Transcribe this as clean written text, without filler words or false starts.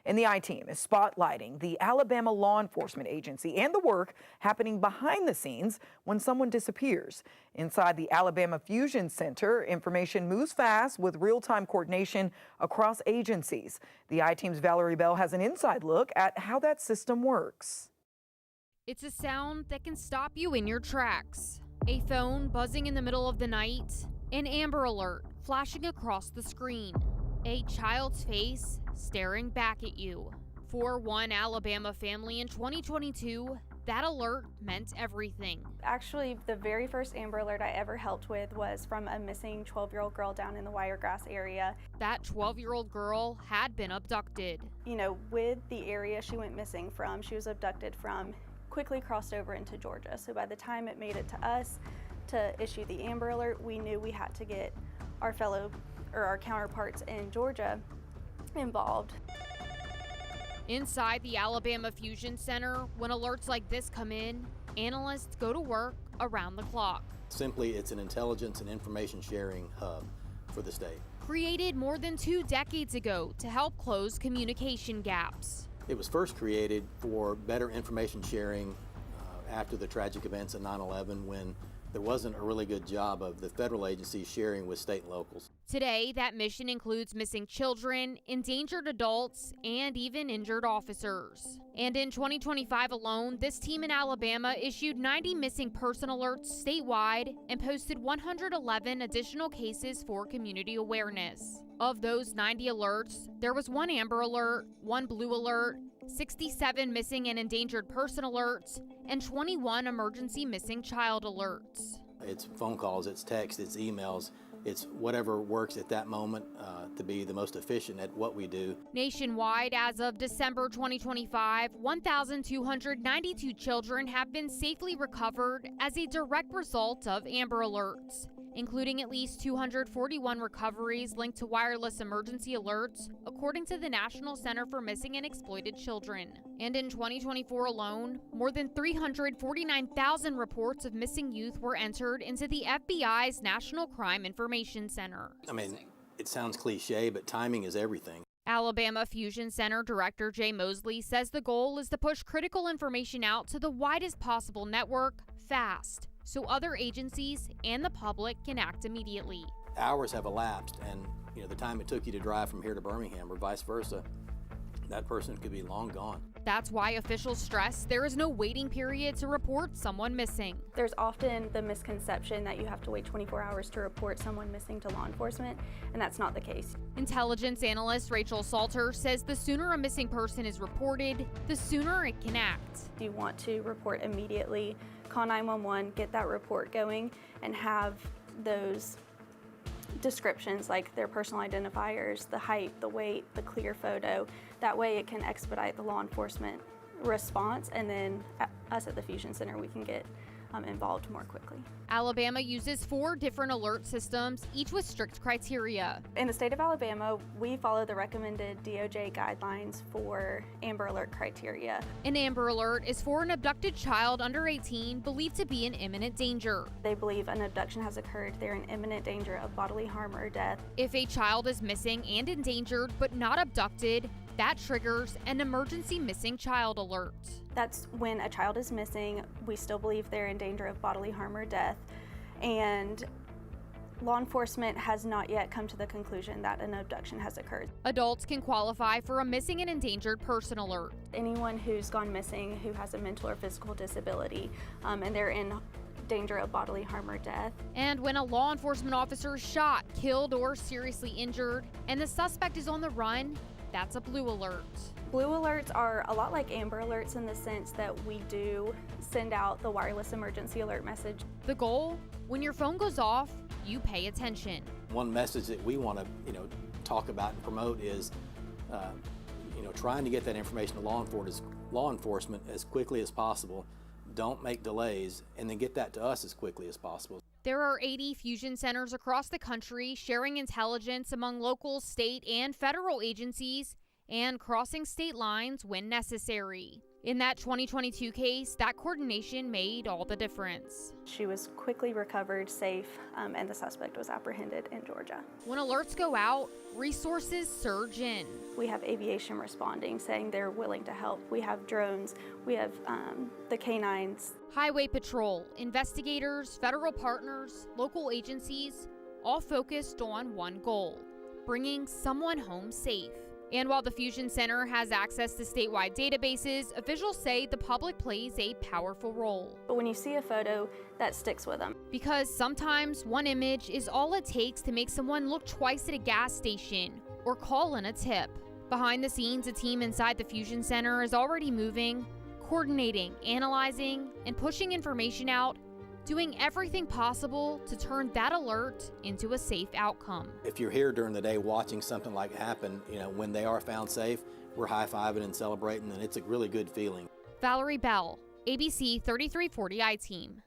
And the I-Team is spotlighting the Alabama law enforcement agency and the work happening behind the scenes when someone disappears. Inside the Alabama Fusion Center, information moves fast with real-time coordination across agencies. The I-Team's Valerie Bell has an inside look at how that system works. It's a sound that can stop you in your tracks. A phone buzzing in the middle of the night, an Amber Alert flashing across the screen, a child's face staring back at you. For one Alabama family in 2022, that alert meant everything. Actually, the very first Amber Alert I ever helped with was from a missing 12-year-old girl down in the Wiregrass area. That 12-year-old girl had been abducted. You know, with the area she went missing from, she was abducted from, quickly crossed over into Georgia. So by the time it made it to us to issue the Amber Alert, we knew we had to get our counterparts in Georgia involved. Inside the Alabama Fusion Center, when alerts like this come in, analysts go to work around the clock. Simply, it's an intelligence and information sharing hub for the state. Created more than 2 decades ago to help close communication gaps. It was first created for better information sharing after the tragic events of 9/11, when there wasn't a really good job of the federal agencies sharing with state and locals. Today, that mission includes missing children, endangered adults, and even injured officers. And in 2025 alone, this team in Alabama issued 90 missing person alerts statewide and posted 111 additional cases for community awareness. Of those 90 alerts, there was 1 Amber Alert, 1 Blue Alert, 67 missing and endangered person alerts, and 21 emergency missing child alerts. It's phone calls, it's text, it's emails, it's whatever works at that moment to be the most efficient at what we do. Nationwide, as of December 2025, 1,292 children have been safely recovered as a direct result of Amber Alerts, including at least 241 recoveries linked to wireless emergency alerts, according to the National Center for Missing and Exploited Children. And in 2024 alone, more than 349,000 reports of missing youth were entered into the FBI's National Crime Information Center. I mean, it sounds cliche, but timing is everything. Alabama Fusion Center Director Jay Mosley says the goal is to push critical information out to the widest possible network fast, so other agencies and the public can act immediately. Hours have elapsed, and the time it took you to drive from here to Birmingham or vice versa, that person could be long gone. That's why officials stress there is no waiting period to report someone missing. There's often the misconception that you have to wait 24 hours to report someone missing to law enforcement, and that's not the case. Intelligence analyst Rachel Salter says the sooner a missing person is reported, the sooner it can act. You want to report immediately, call 911, get that report going, and have those descriptions like their personal identifiers, the height, the weight, the clear photo. That way it can expedite the law enforcement response, and then us at the Fusion Center, we can get involved more quickly. Alabama uses 4 different alert systems, each with strict criteria. In the state of Alabama, we follow the recommended DOJ guidelines for Amber Alert criteria. An Amber Alert is for an abducted child under 18 believed to be in imminent danger. They believe an abduction has occurred, they're in imminent danger of bodily harm or death. If a child is missing and endangered but not abducted, that triggers an emergency missing child alert. That's when a child is missing, we still believe they're in danger of bodily harm or death, and law enforcement has not yet come to the conclusion that an abduction has occurred. Adults can qualify for a missing and endangered person alert. Anyone who's gone missing who has a mental or physical disability, and they're in danger of bodily harm or death. And when a law enforcement officer is shot, killed, or seriously injured, and the suspect is on the run, that's a blue alert. Blue alerts are a lot like Amber Alerts in the sense that we do send out the wireless emergency alert message. The goal? When your phone goes off, you pay attention. One message that we want to, talk about and promote is, trying to get that information to law enforcement as quickly as possible. Don't make delays, and then get that to us as quickly as possible. There are 80 fusion centers across the country sharing intelligence among local, state, and federal agencies, and crossing state lines when necessary. In that 2022 case, that coordination made all the difference. She was quickly recovered, safe, and the suspect was apprehended in Georgia. When alerts go out, resources surge in. We have aviation responding, saying they're willing to help. We have drones, we have the canines. Highway patrol, investigators, federal partners, local agencies, all focused on one goal: bringing someone home safe. And while the Fusion Center has access to statewide databases, officials say the public plays a powerful role. But when you see a photo, that sticks with them. Because sometimes one image is all it takes to make someone look twice at a gas station or call in a tip. Behind the scenes, a team inside the Fusion Center is already moving, coordinating, analyzing, and pushing information out, doing everything possible to turn that alert into a safe outcome. If you're here during the day watching something like happen, when they are found safe, we're high-fiving and celebrating, and it's a really good feeling. Valerie Bell, ABC 3340 I-Team.